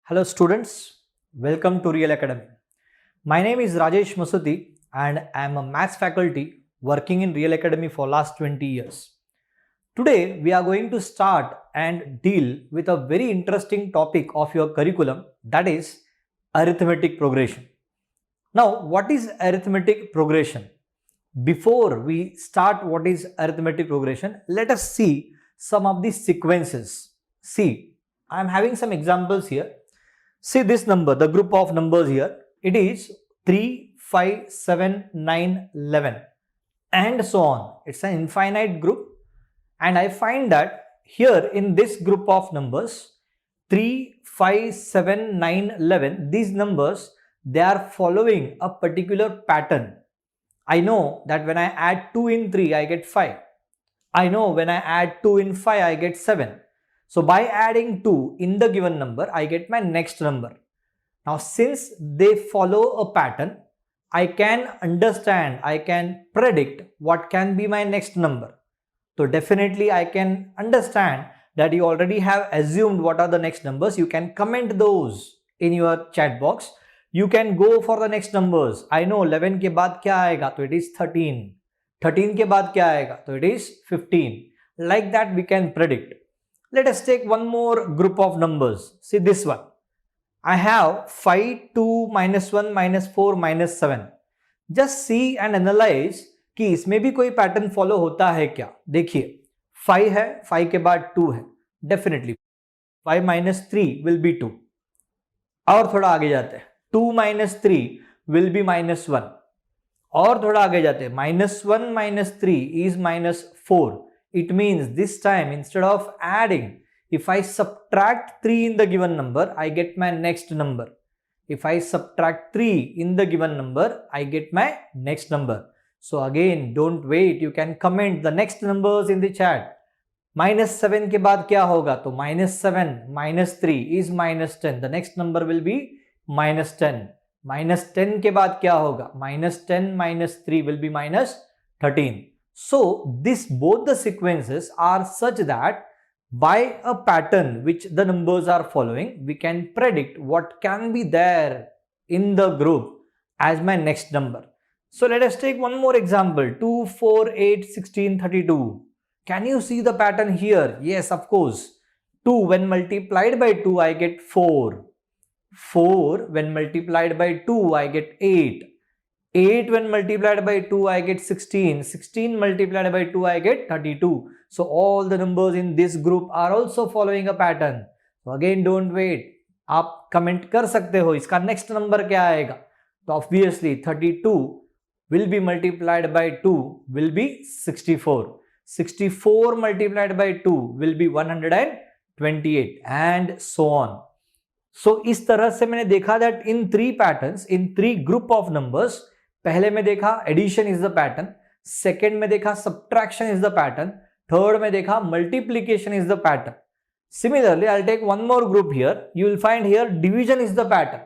Hello students, welcome to Real Academy. My name is Rajesh Masuti and I am a maths faculty working in Real Academy for last 20 years. Today we are going to start and deal with a very interesting topic of your curriculum, that is arithmetic progression. Now what is arithmetic progression? Before we start what is arithmetic progression, let us see some of the sequences. See, I am having some examples here. See this number, the group of numbers here, it is 3, 5, 7, 9, 11 and so on. It's an infinite group and I find that here in this group of numbers 3, 5, 7, 9, 11, these numbers, they are following a particular pattern. I know that when I add 2 in 3, I get 5. I know when I add 2 in 5, I get 7. So by adding 2 in the given number, I get my next number. Now since they follow a pattern, I can understand, I can predict what can be my next number. So definitely I can understand that you already have assumed what are the next numbers. You can comment those in your chat box. You can go for the next numbers. I know 11 के बाद क्या आएगा? तो it is 13. 13 के बाद क्या आएगा? तो it is 15. Like that we can predict. Let us take one more group of numbers. See this one. I have 5, 2, minus 1, minus 4, minus 7. Just see and analyze कि इसमें भी कोई पैटर्न फॉलो होता है क्या. देखिए 5 है, 5 के बाद 2 है. Definitely 5 minus 3 will be 2. और थोड़ा आगे जाते हैं. 2 minus 3 will be minus 1. और थोड़ा आगे जाते हैं. minus 1 minus 3 is minus 4. It means this time instead of adding, if I subtract 3 in the given number, I get my next number. If I subtract 3 in the given number, I get my next number. So again, don't wait. You can comment the next numbers in the chat. Minus 7 के बाद क्या होगा? तो minus 7 minus 3 is minus 10. The next number will be minus 10. Minus 10 के बाद क्या होगा? Minus 10 minus 3 will be minus 13. So this both the sequences are such that by a pattern which the numbers are following, we can predict what can be there in the group as my next number. So let us take one more example. 2, 4, 8, 16, 32. Can you see the pattern here? Yes, of course. 2 when multiplied by 2, I get 4. 4 when multiplied by 2, I get 8. 8 when multiplied by 2, I get 16. 16 multiplied by 2, I get 32. So all the numbers in this group are also following a pattern. So again, don't wait. आप comment कर सकते हो इसका next number क्या आएगा? तो obviously 32 will be multiplied by 2 will be 64. 64 multiplied by 2 will be 128 and so on. So इस तरह से मैंने देखा that in 3 patterns, in 3 group of numbers, पहले में देखा addition is the pattern, second में देखा subtraction is the pattern, third में देखा multiplication is the pattern. Similarly, I'll take one more group here. You will find here division is the pattern.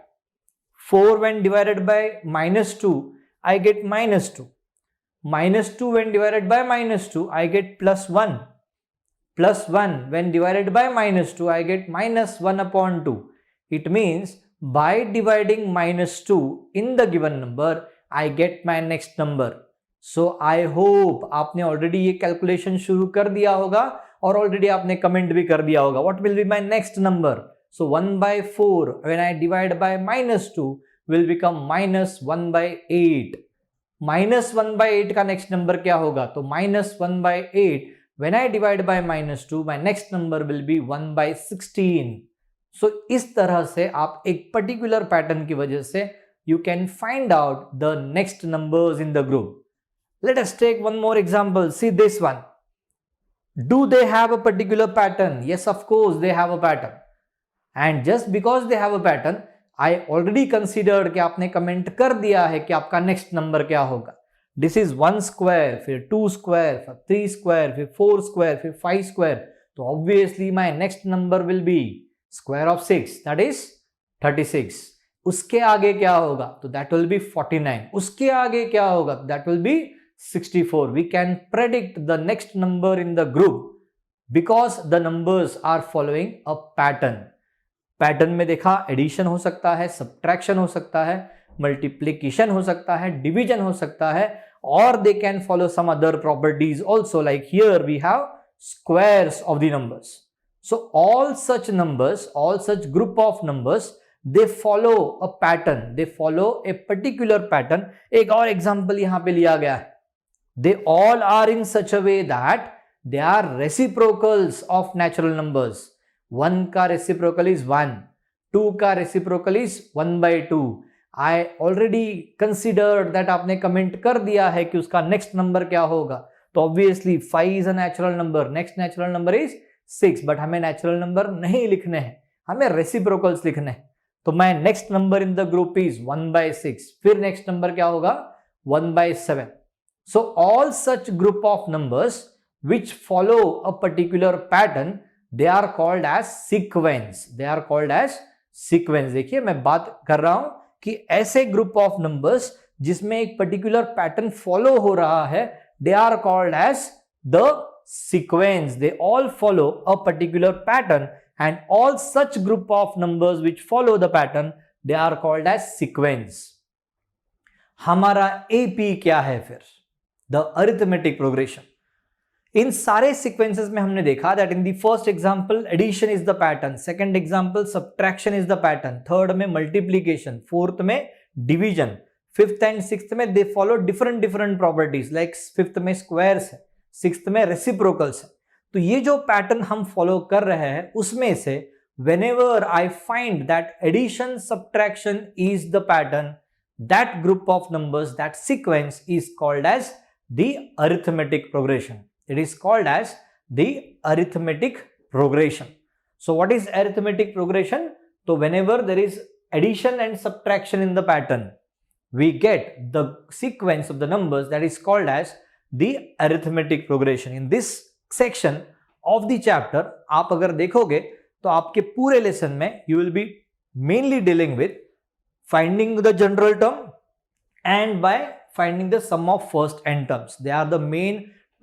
4 when divided by minus 2, I get minus 2. Minus 2 when divided by minus 2, I get plus 1. Plus 1 when divided by minus 2, I get minus 1 upon 2. It means by dividing minus 2 in the given number, I get my next number. So I hope आपने already ये calculation शुरू कर दिया होगा और already आपने comment भी कर दिया होगा. What will be my next number? So 1 by 4 when I divide by minus 2 will become minus 1 by 8. Minus 1 by 8 का next number क्या होगा? तो minus 1 by 8 when I divide by minus 2, my next number will be 1 by 16. So इस तरह से आप एक particular pattern की वजह से you can find out the next numbers in the group. Let us take one more example. See this one. Do they have a particular pattern? Yes, of course they have a pattern. And just because they have a pattern, I already considered कि आपने comment कर दिया है कि आपका next number क्या होगा. This is 1 square, फिर 2 square, फिर 3 square, फिर 4 square, फिर 5 square. तो obviously my next number will be square of 6, that is 36. उसके आगे क्या होगा? तो that will be 49. उसके आगे क्या होगा? That will be 64. We can predict the next number in the group because the numbers are following a pattern. Pattern में देखा एडिशन हो सकता है, सब्ट्रैक्शन हो सकता है, मल्टीप्लिकेशन हो सकता है, डिवीजन हो सकता है, और they can follow some other properties also, like here we have squares of the numbers. So all such numbers, all such group of numbers, they follow a pattern, they follow a particular pattern. एक और example यहां पे लिया गया है. They all are in such a way that they are reciprocals of natural numbers. 1 का reciprocal is 1, 2 का reciprocal is 1 by 2. I already considered that आपने कमेंट कर दिया है कि उसका नेक्स्ट नंबर क्या होगा. तो obviously 5 is a natural number, next natural number is 6, but हमें नेचुरल नंबर नहीं लिखने हैं, हमें रेसिप्रोकल्स लिखने हैं. तो my next number in the group is 1 by 6, फिर नेक्स्ट नंबर क्या होगा 1 by 7. So all such group of numbers which follow a particular pattern, they are called as sequence. They are called as sequence. देखिए मैं बात कर रहा हूं कि ऐसे ग्रुप ऑफ नंबर्स जिसमें एक पर्टिकुलर पैटर्न फॉलो हो रहा है, they are called as the sequence. They all follow a particular pattern and all such group of numbers which follow the pattern, they are called as sequence. हमारा AP क्या है फिर? The arithmetic progression. इन सारे sequences में हमने देखा that in the first example addition is the pattern, second example subtraction is the pattern, third में multiplication, fourth में डिवीजन, फिफ्थ एंड सिक्स्थ में they follow different different properties, like fifth में squares है, sixth में reciprocals है. तो ये जो पैटर्न हम फॉलो कर रहे हैं उसमें से whenever I find that addition subtraction is the pattern, that group of numbers, that sequence is called as the arithmetic progression. It is called as the arithmetic progression. So what is arithmetic progression? So whenever there is addition and subtraction in the pattern, we get the sequence of the numbers that is called as the arithmetic progression. In this section of the chapter, आप अगर देखोगे तो आपके पूरे lesson में you will be mainly dealing with finding the general term and by finding the sum of first n terms. They are the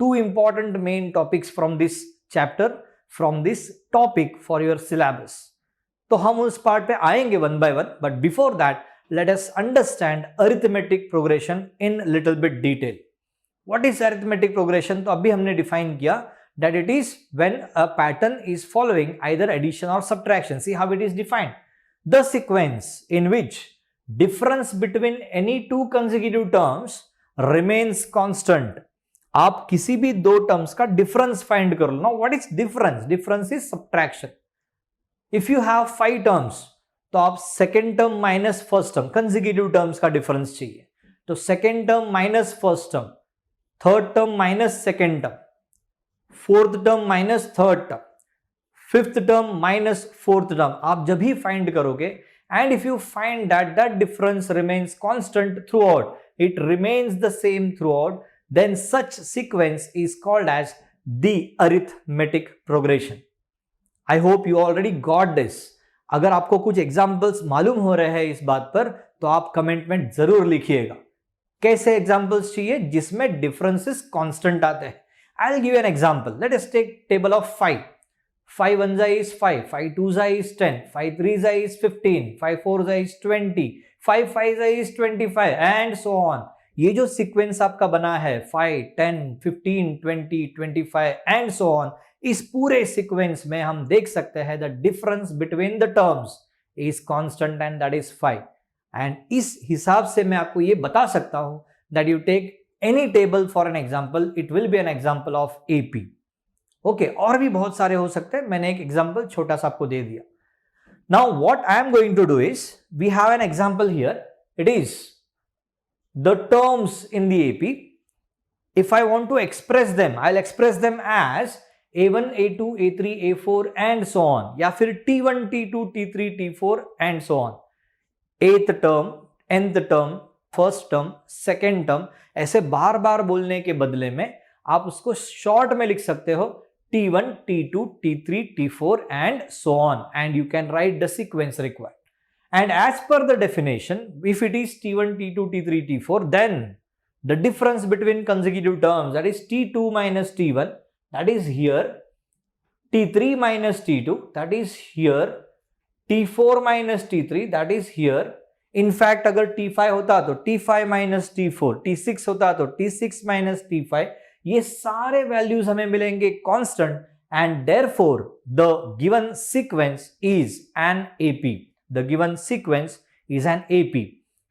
two important main topics from this chapter, from this topic for your syllabus. तो हम उस part पे आएंगे one by one, but before that let us understand arithmetic progression in little bit detail. What is arithmetic progression? तो अभी हमने define किया that it is when a pattern is following either addition or subtraction. See how it is defined. The sequence in which difference between any two consecutive terms remains constant. आप किसी भी दो terms का difference find कर लो ना. What is difference? Difference is subtraction. If you have 5 terms तो आप second term minus first term, consecutive terms का डिफरेंस चाहिए. तो second term minus first term, third term minus second term, fourth term minus third term, fifth term minus fourth term, आप जब ही find करोगे and if you find that that difference remains constant through out, it remains the same through out, then such sequence is called as the arithmetic progression. I hope you already got this. अगर आपको कुछ examples मालूम हो रहे हैं इस बात पर तो आप कमेंट में जरूर लिखिएगा. कैसे एग्जाम्पल्स चाहिए जिसमें डिफरेंसेस कांस्टेंट आते हैं? I'll give you an example. Let us take table of 5. 5 1 is 5, 5 2 is 10, 5 3 is 15, 5 4 is 20, 5 5 is 25 and so on. ये जो सीक्वेंस आपका बना है 5, 10, 15, 20, 25 एंड सो ऑन, इस पूरे सीक्वेंस में हम देख सकते हैं the difference between the terms is constant and that is 5. And इस हिसाब से मैं आपको ये बता सकता हूं that you take any table for an example, it will be an example of AP. Okay, और भी बहुत सारे हो सकते हैं, मैंने एक एग्जांपल छोटा सा आपको दे दिया. Now what I am going to do is we have an example here. It is the terms in the AP. If I want to express them, I'll express them as A1, A2, A3, A4 and so on. या फिर T1, T2, T3, T4 and so on. 8th term, nth term, first term, second term, ऐसे बार बार बोलने के बदले में आप उसको short में लिख सकते हो T1, T2, T3, T4 and so on, and you can write the sequence required. And as per the definition, if it is T1, T2, T3, T4, then the difference between consecutive terms, that is T2 minus T1, that is here, T3 minus T2, that is here, T4 minus T3 that is here. In fact अगर T5 होता तो T5 minus T4, T6 होता तो T6 minus T5, ये सारे values हमें मिलेंगे constant and therefore the given sequence is an AP. The given sequence is an AP.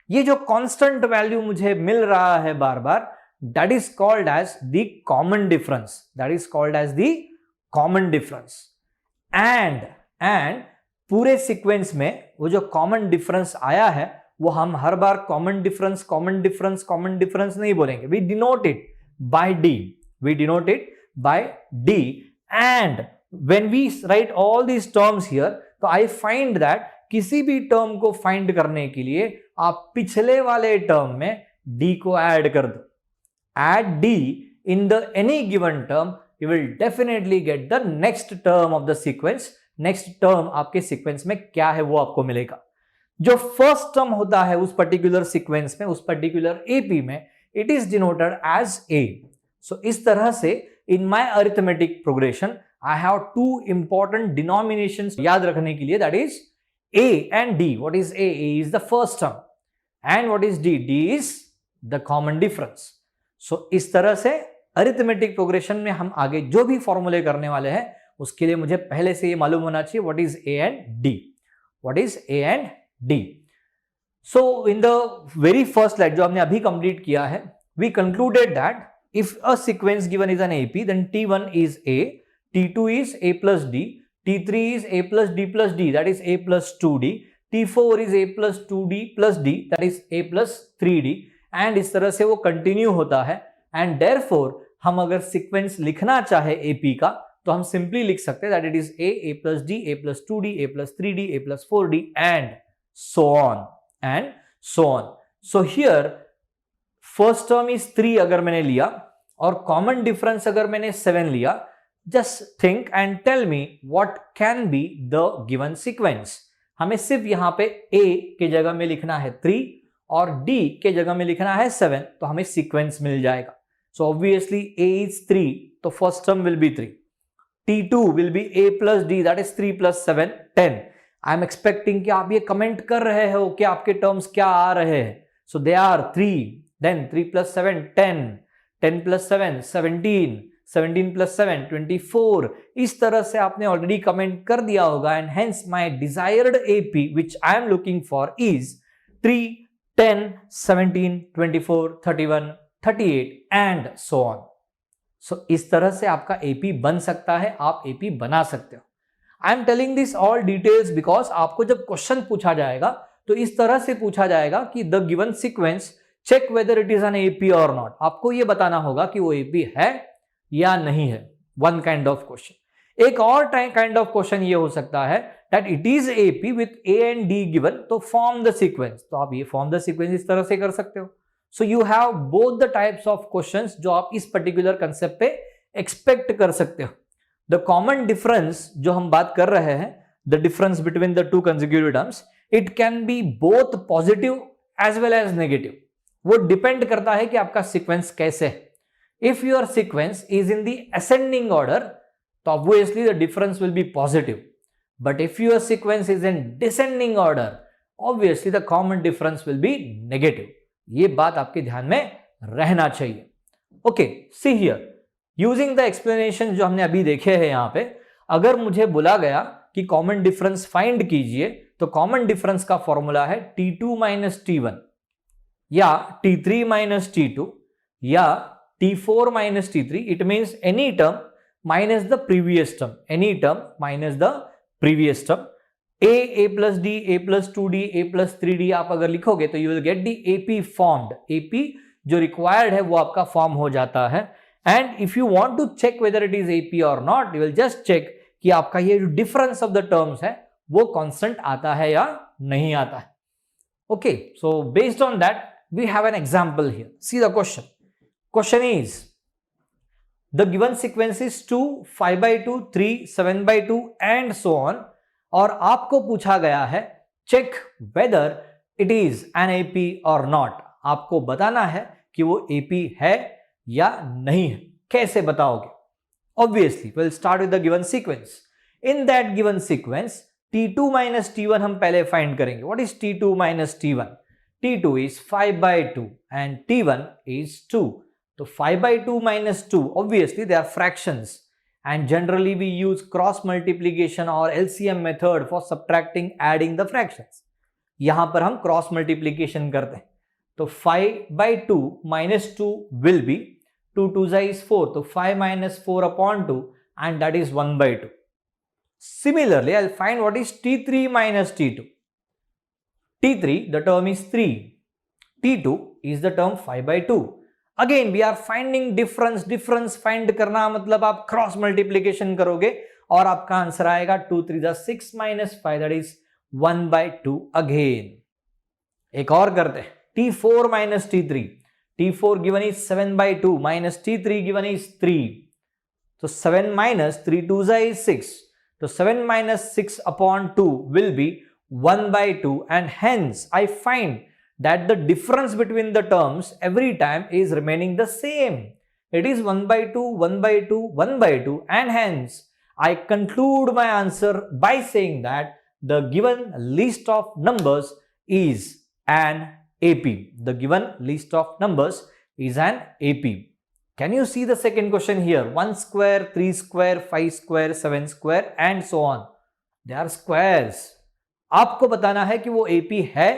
ये जो कांस्टेंट वैल्यू मुझे मिल रहा है बार बार, that is called as the common difference. That is called as the common difference. And पूरे sequence में वो जो common difference आया है वो हम हर बार कॉमन डिफरेंस नहीं बोलेंगे. We denote it by D. And when we write all these terms here, तो आई फाइंड दैट किसी भी टर्म को फाइंड करने के लिए आप पिछले वाले टर्म में डी को ऐड कर दो. Ed D in the any given term, you will definitely get the next term of the sequence. Next term आपके सीक्वेंस में क्या है वो आपको मिलेगा. जो फर्स्ट टर्म होता है उस पर्टिकुलर सीक्वेंस में, उस पर्टिकुलर एपी में, it is denoted as A. So इस तरह से in my arithmetic progression I have two important denominations याद रखने के लिए, that is A and D. What is A? A is the first term. And what is D? D is the common difference. So इस तरह से arithmetic progression में हम आगे जो भी फॉर्मूले करने वाले हैं उसके लिए मुझे पहले से ये मालूम होना चाहिए what is A and D. What is A and D? So in the very first slide जो हमने अभी कंप्लीट किया है, we concluded that if a sequence given is an AP, then T1 is A, T2 is A plus D, T3 is A plus D plus D, that is A plus 2D, T4 is A plus 2D plus D, that is A plus 3D, and इस तरह से वो continue होता है. And therefore हम अगर sequence लिखना चाहे एपी का तो हम सिंपली लिख सकते हैं that it is a plus D, A plus 2D, A plus 3D, A plus 4D and so on. So here first term is 3 अगर मैंने लिया और कॉमन डिफरेंस अगर मैंने 7 लिया, just think and tell me what can be the given sequence. हमें सिर्फ यहां पे ए के जगह में लिखना है 3 और डी के जगह में लिखना है 7, तो हमें सीक्वेंस मिल जाएगा. सो ऑब्वियसली ए इज 3, तो first term will be 3. T2 will be A plus D, that is 3 plus 7, 10. I am expecting कि आप ये कमेंट कर रहे हो कि आपके टर्म्स क्या आ रहे हैं. So they are 3, then 3 plus 7, 10, 10 plus 7, 17, 17 plus 7, 24. इस तरह से आपने ऑलरेडी कमेंट कर दिया होगा. And hence my desired AP which I am looking for is 3, 10, 17, 24, 31, 38 and so on. सो इस तरह से आपका एपी बन सकता है, आप एपी बना सकते हो. I am telling this all details because आपको जब क्वेश्चन पूछा जाएगा तो इस तरह से पूछा जाएगा कि the given sequence check whether it is an AP और नॉट. आपको यह बताना होगा कि वो एपी है या नहीं है. One kind of question. एक और काइंड ऑफ क्वेश्चन ये हो सकता है that it is AP with A and D given, तो फॉर्म द सीक्वेंस. तो आप ये फॉर्म द सीक्वेंस इस तरह से कर सकते हो. So you have both the types of questions जो आप इस particular concept पे expect कर सकते हो. The common difference जो हम बात कर रहे हैं, the difference between the two consecutive terms, it can be both positive as well as negative. वो depend करता है कि आपका sequence कैसे है. If your sequence is in the ascending order, तो obviously the difference will be positive. But if your sequence is in descending order, obviously the common difference will be negative. ये बात आपके ध्यान में रहना चाहिए. Okay, see here using the explanation जो हमने अभी देखे हैं यहां पे, अगर मुझे बोला गया कि कॉमन डिफरेंस फाइंड कीजिए तो कॉमन डिफरेंस का फॉर्मूला है T2 माइनस T1 या T3 माइनस T2 या T4 minus T3. It means any term minus the previous term, any term minus the previous term. A plus D, A plus 2D, A plus 3D आप अगर लिखोगे तो you will get the AP formed. AP जो required है वो आपका form हो जाता है. And if you want to check whether it is AP और not, you will just check कि आपका ये जो डिफरेंस ऑफ द टर्म्स है वो कांस्टेंट आता है या नहीं आता है. Okay, so based on that we have an example here. See the question. Question is the given sequence is 2, 5/2, 3, 7/2 and so on. और आपको पूछा गया है check whether it is an AP और नॉट. आपको बताना है कि वो एपी है या नहीं है. कैसे बताओगे? Obviously will start with the given sequence. In that given sequence T2 minus T1 हम पहले फाइंड करेंगे. What is T2 minus T1? T2 is 5 by 2 and T1 is 2. So 5 by 2 minus 2, obviously they are fractions, and generally we use cross multiplication or LCM method for subtracting, adding the fractions. यहाँ पर हम cross multiplication करते हैं. तो 5 by 2 minus 2 will be 2 2 is 4. So 5 minus 4 upon 2, and that is 1 by 2. Similarly, I'll find what is T3 minus T2. T3, the term is 3. T2 is the term 5 by 2. Again, we are finding difference. Difference find करना मतलब आप cross multiplication करोगे और आपका answer आएगा 2 3 the 6 minus 5, that is 1 by 2 again. एक और करते हैं. T4 minus T3. T4 given is 7 by 2 minus T3 given is 3. So 7 minus 3 2 is 6. So 7 minus 6 upon 2 will be 1 by 2, and hence I find that the difference between the terms every time is remaining the same. It is 1 by 2, 1 by 2, 1 by 2, and hence I conclude my answer by saying that the given list of numbers is an AP. The given list of numbers is an AP. Can you see the second question here? 1 square, 3 square, 5 square, 7 square, and so on. They are squares. आपको बताना है कि वो AP है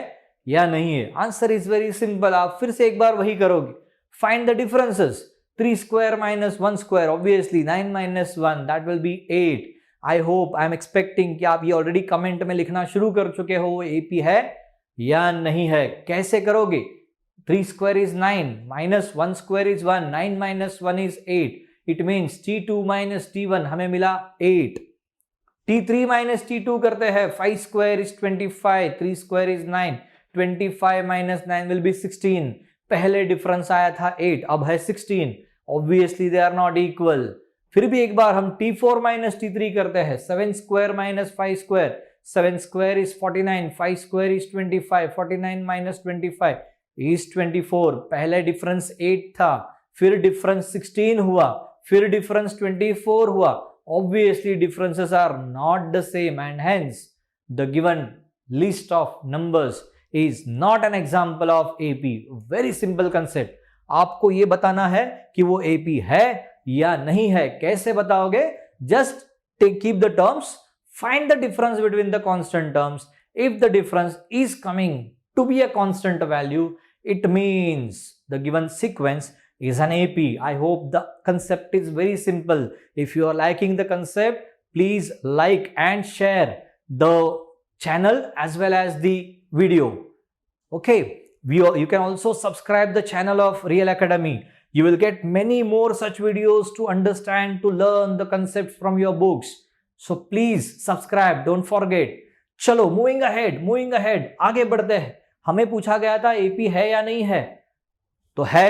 या नहीं है. Answer is very simple. आप फिर से एक बार वही करोगे. Find the differences. 3 square minus 1 square, obviously 9 minus 1, that will B 8. I hope, I am expecting कि आप ये ऑलरेडी कमेंट में लिखना शुरू कर चुके हो वो AP है या नहीं है. कैसे करोगे? 3 square is 9, minus 1 square is 1, 9 minus 1 is 8. It means T2 minus T1 हमें मिला 8. T3 माइनस T2 करते हैं. 5 square is 25, 3 square is 9, 25 minus 9 will be 16. पहले डिफरेंस आया था 8, अब है 16. Obviously they are not equal. फिर भी एक बार हम T4 minus T3 करते हैं. 7 square minus 5 square. 7 square is 49, 5 square is 25. 49 minus 25 is 24. पहले डिफरेंस 8 था, फिर डिफरेंस 16 हुआ, फिर डिफरेंस 24 हुआ. Obviously differences are not the same, and hence the given list of numbers is not an example of AP. Very simple concept. आपको ये बताना है कि वो AP है या नहीं है. कैसे बताओगे? Just keep the terms, find the difference between the constant terms. If the difference is coming to be a constant value, it means the given sequence is an AP. I hope the concept is very simple. If you are liking the concept, please like and share the channel as well as the video. Okay, you can also subscribe the channel of Real Academy. You will get many more such videos to understand, to learn the concepts from your books. So please subscribe, don't forget. चलो, moving ahead, आगे बढ़ते हैं. हमें पूछा गया था AP है या नहीं है, तो है.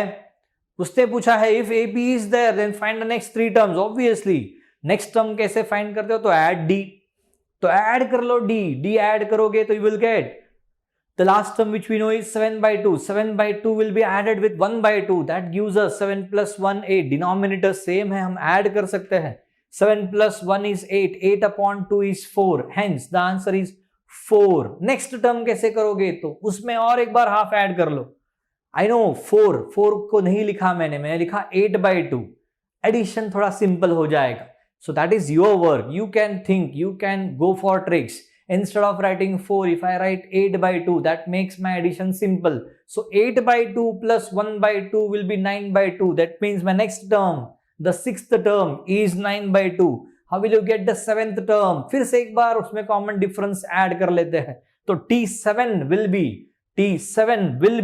उसने पूछा है if AP is there then find the next 3 terms. Obviously next term कैसे find करते हो? तो add D. तो add कर लो D add करोगे तो you will get the last term which we know is 7 by 2. 7 by 2 will be added with 1 by 2. That gives us 7 plus 1 8. Denominator same है, हम add कर सकते हैं. 7 plus 1 is 8. 8 upon 2 is 4. Hence the answer is 4. Next term कैसे करोगे? तो उसमें और एक बार half add कर लो. I know 4 को नहीं लिखा मैंने लिखा 8 by 2. Addition थोड़ा simple हो जाएगा. So that is your work. You can think, you can go for tricks. Instead of writing 4, if I write 8 by 2, that makes my addition simple. So 8 by 2 plus 1 by 2 will be 9 by 2. That means my next term, the 6th term is 9 by 2. How will you get the 7th term? फिर से एक बार उसमें common difference add कर लेते हैं. तो T7 will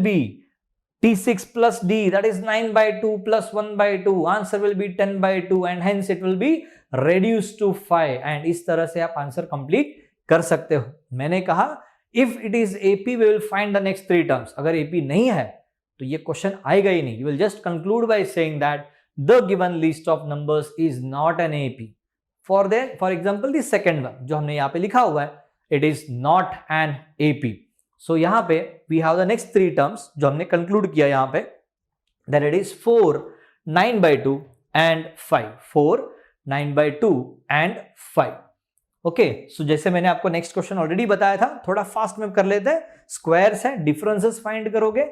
be T6 plus D, that is 9 by 2 plus 1 by 2. Answer will be 10 by 2, and hence it will be reduced to 5. And इस तरह से आप आंसर कंप्लीट कर सकते हो. मैंने कहा if it is AP we will find the next 3 terms. अगर AP नहीं है तो ये क्वेश्चन आएगा ही नहीं. You will just conclude by saying that the given list of numbers is not an AP. For example, the second one जो हमने यहाँ पे लिखा हुआ है, it is not an AP. So यहाँ पे we have the next 3 terms जो हमने conclude किया यहाँ पे, that it is 4, 9 by 2 and 5. 4, 9 by 2 and 5. Okay, सो जैसे मैंने आपको नेक्स्ट क्वेश्चन ऑलरेडी बताया था, थोड़ा फास्ट में कर लेते हैं। स्क्वायर्स है, डिफरेंसेस फाइंड करोगे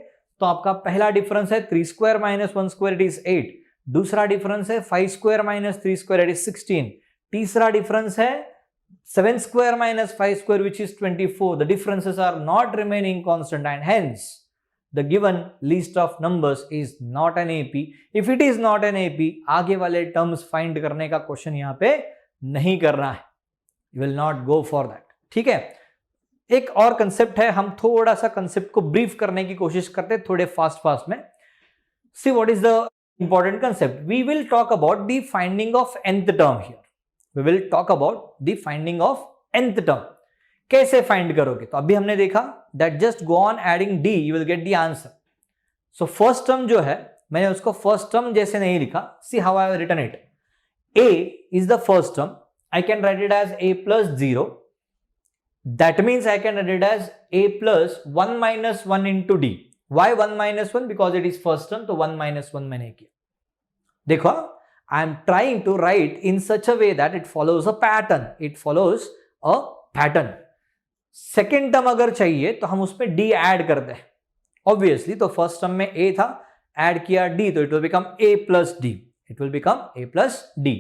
तो आपका पहला डिफरेंस है 3 square minus 1 square it is 8, दूसरा डिफरेंस है 5 square minus 3 square it is 16, तीसरा डिफरेंस है 7 square minus 5 square which is 24. The differences are not remaining constant and hence the given list of numbers is not an AP. If it is not an AP, आगे वाले terms find करने का question यहाँ पे नहीं करना है. You will not go for that. ठीक है, एक और कंसेप्ट है, हम थोड़ा सा कंसेप्ट को ब्रीफ करने की कोशिश करते हैं थोड़े फास्ट में. See what is the important concept. We will talk about the finding of nth term here. We will talk about the finding of nth term. कैसे फाइंड करोगे? तो अभी हमने देखा that just go on adding d, you will get the answer. So first term जो है, मैंने उसको first term जैसे नहीं लिखा. See how I have written it. A is the first term. I can write it as a plus 0. That means I can write it as a plus 1 minus 1 into d. Why 1 minus 1? Because it is first term, तो 1 minus 1 मैंने किया. देखो, I am trying to write in such a way that it follows a pattern. It follows a pattern. Second term अगर चाहिए तो हम उसमें d add करते हैं. Obviously, तो first term में a था, add किया d, तो it will become a plus d. It will become a plus d.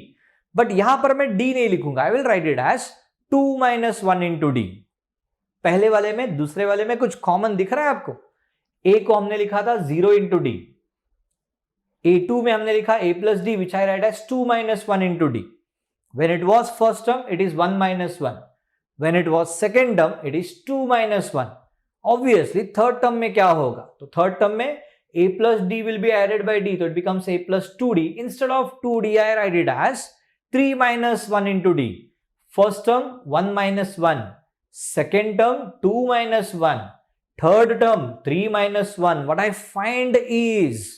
But यहां पर मैं d नहीं लिखूंगा. I will write it as 2 minus 1 into d. पहले वाले में दूसरे वाले में कुछ कॉमन दिख रहा है आपको? a को हमने लिखा था 0 into d. A2 में हमने लिखा a plus d, which I write as 2 minus 1 into d. When it was first term, it is 1 minus 1. When it was second term, it is 2 minus 1. Obviously, third term में क्या होगा? तो third term में a plus d will be added by d, so it becomes a plus 2d. Instead of 2d, I write it as 3 minus 1 into d. First term, 1 minus 1. Second term, 2 minus 1. Third term, 3 minus 1. What I find is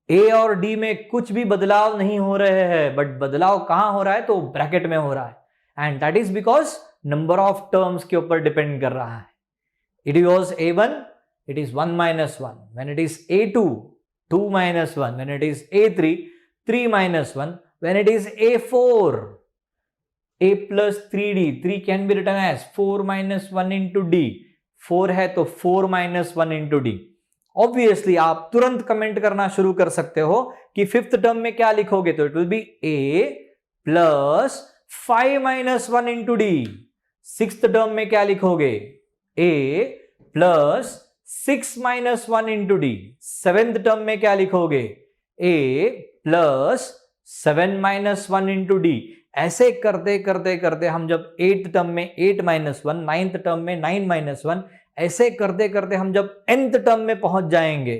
A और D में कुछ भी बदलाव नहीं हो रहे हैं, but बदलाव कहां हो रहा है? तो ब्रैकेट में हो रहा है. And that is because number of terms के ऊपर डिपेंड कर रहा है. It was A1, it is 1 minus 1. When it is A2, 2 minus 1. When it is A3, 3 minus 1. When it is A4, A plus 3D, 3 can be written as 4 minus 1 into D. 4 है तो 4 minus 1 into D. Obviously आप तुरंत comment करना शुरू कर सकते हो कि फिफ्थ टर्म में क्या लिखोगे, तो it will B a plus 5 minus 1 into D. Sixth term में क्या लिखोगे? a plus 6 minus 1 into D. Seventh term में क्या लिखोगे? a plus 7 minus 1 into D. ऐसे करते करते करते हम जब 8th टर्म में 8 माइनस 1, 9th टर्म में 9 माइनस 1, ऐसे करते करते हम जब nth टर्म में पहुंच जाएंगे.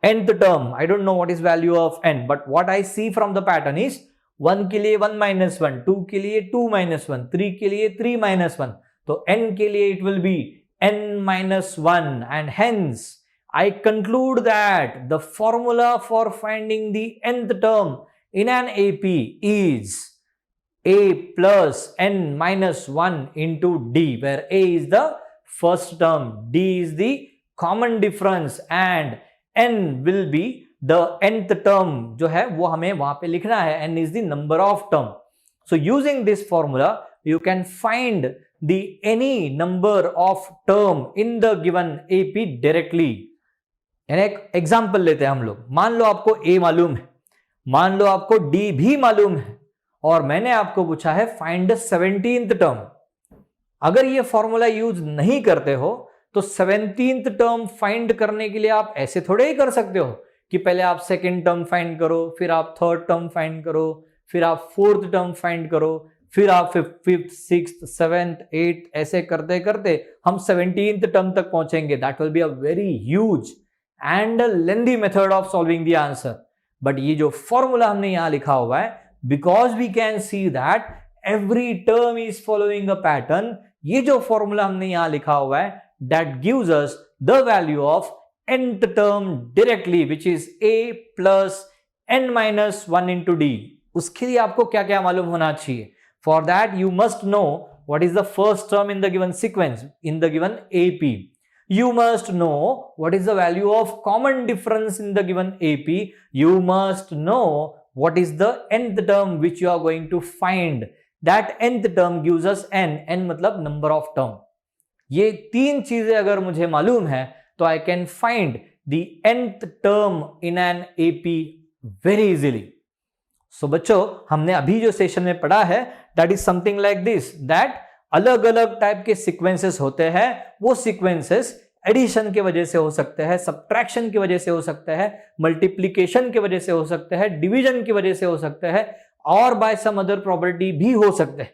nth term, I don't know what is value of n, but what I see from the pattern is 1 के लिए 1 माइनस 1, 2 के लिए 2 माइनस 1, 3 के लिए 3 माइनस 1. तो n के लिए it will B n minus 1, and hence I conclude that the formula for finding the nth term in an AP is a plus n minus 1 into d, where a is the first term, d is the common difference and n will be the nth term जो है वो हमें वहां पे लिखना है. n is the number of term. So using this formula you can find the any number of term in the given AP directly. यानी एक एग्जांपल लेते हैं हम लोग. मान लो आपको a मालूम है, मान लो आपको d भी मालूम है, और मैंने आपको पूछा है फाइंड 17th टर्म. अगर ये फॉर्मूला यूज नहीं करते हो तो 17th टर्म फाइंड करने के लिए आप ऐसे थोड़े ही कर सकते हो कि पहले आप सेकेंड टर्म फाइंड करो, फिर आप थर्ड टर्म फाइंड करो, फिर आप फोर्थ टर्म फाइंड करो, फिर आप फिफ्थ, सिक्स्थ, सेवेंथ, एट्थ, ऐसे करते करते हम 17th टर्म तक पहुंचेंगे. That will be a very huge and lengthy method of solving the answer. But ये जो फॉर्मूला हमने यहां लिखा हुआ है, because we can see that every term is following a pattern, ये जो फॉर्मूला हमने यहां लिखा हुआ है, that gives us the value of nth term directly, which is a plus n minus 1 into D. उसके लिए आपको क्या क्या मालूम होना चाहिए? For that you must know what is the first term in the given sequence, in the given AP. You must know what is the value of common difference in the given AP. You must know what is the nth term which you are going to find that nth term gives us n मतलब number of term. ये तीन चीजें अगर मुझे मालूम है तो I can find the nth term in an AP very easily. So बच्चों, हमने अभी जो सेशन में पढ़ा है that is something like this, that अलग अलग टाइप के सीक्वेंसेस होते हैं। वो सीक्वेंसेस एडिशन की वजह से हो सकते हैं, सब्ट्रैक्शन की वजह से हो सकते हैं, मल्टीप्लीकेशन की वजह से हो सकते हैं, डिवीजन की वजह से हो सकते हैं, और बाय सम अदर प्रॉपर्टी भी हो सकते हैं।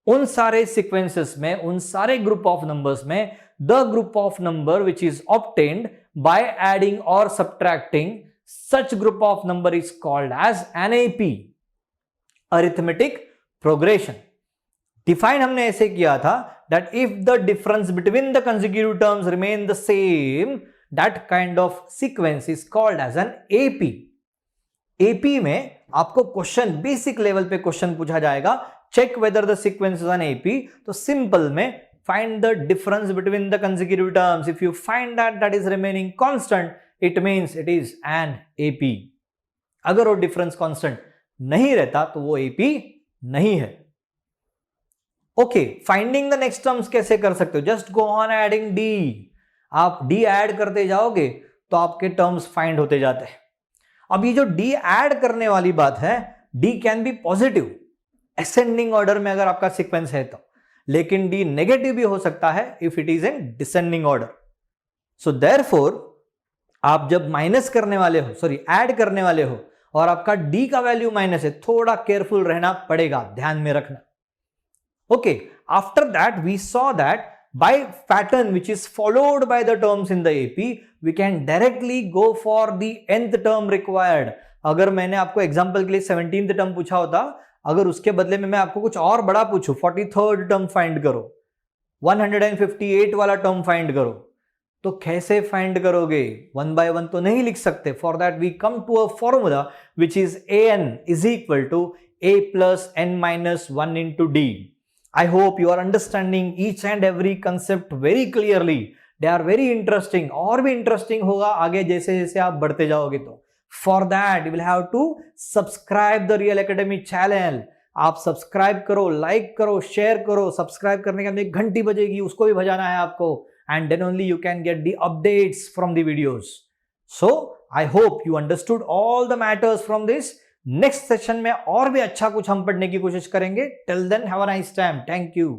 उन सारे सीक्वेंसेस में, उन सारे ग्रुप ऑफ नंबर्स में, the group of number which is obtained by adding और subtracting such group of number is called as NAP, arithmetic progression। Define हमने ऐसे किया था that if the difference between the consecutive terms remain the same, that kind of sequence is called as an AP। AP में आपको question, basic level पे question पूछा जाएगा, check whether the sequence is an AP। तो simple में find the difference between the consecutive terms, if you find that is remaining constant, it means it is an AP। अगर वो difference constant नहीं रहता तो वो AP नहीं है। Okay, finding the next terms कैसे कर सकते हो? Just go on adding D। आप D ऐड करते जाओगे तो आपके टर्म्स फाइंड होते जाते हैं। अब ये जो D ऐड करने वाली बात है, D can be positive ascending order में अगर आपका सीक्वेंस है तो, लेकिन D नेगेटिव भी हो सकता है if it is in descending order. So therefore आप जब माइनस करने वाले हो, सॉरी ऐड करने वाले हो, और आपका D का वैल्यू माइनस है, थोड़ा केयरफुल रहना पड़ेगा, ध्यान में रखना। Okay, after that we saw that by pattern which is followed by the terms in the AP we can directly go for the nth term required. अगर मैंने आपको एग्जांपल के लिए 17th टर्म पूछा होता, अगर उसके बदले में मैं आपको कुछ और बड़ा पूछूं, 43rd टर्म फाइंड करो, 158 वाला टर्म फाइंड करो, तो कैसे फाइंड करोगे? वन बाय वन तो नहीं लिख सकते। For that we come to a formula which is an is equal to a plus n minus 1 into d। I hope you are understanding each and every concept very clearly. They are very interesting, और भी interesting होगा आगे जैसे जैसे आप बढ़ते जाओगे। तो for that you will have to subscribe the real academy channel. आप सब्सक्राइब करो, लाइक करो, शेयर करो। सब्सक्राइब करने के बाद एक घंटी बजेगी, उसको भी बजाना है आपको, and then only you can get the updates from the videos। So I hope you understood all the matters from this। next session में और भी अच्छा कुछ हम पढ़ने की कोशिश करेंगे। till then have a nice time। thank you।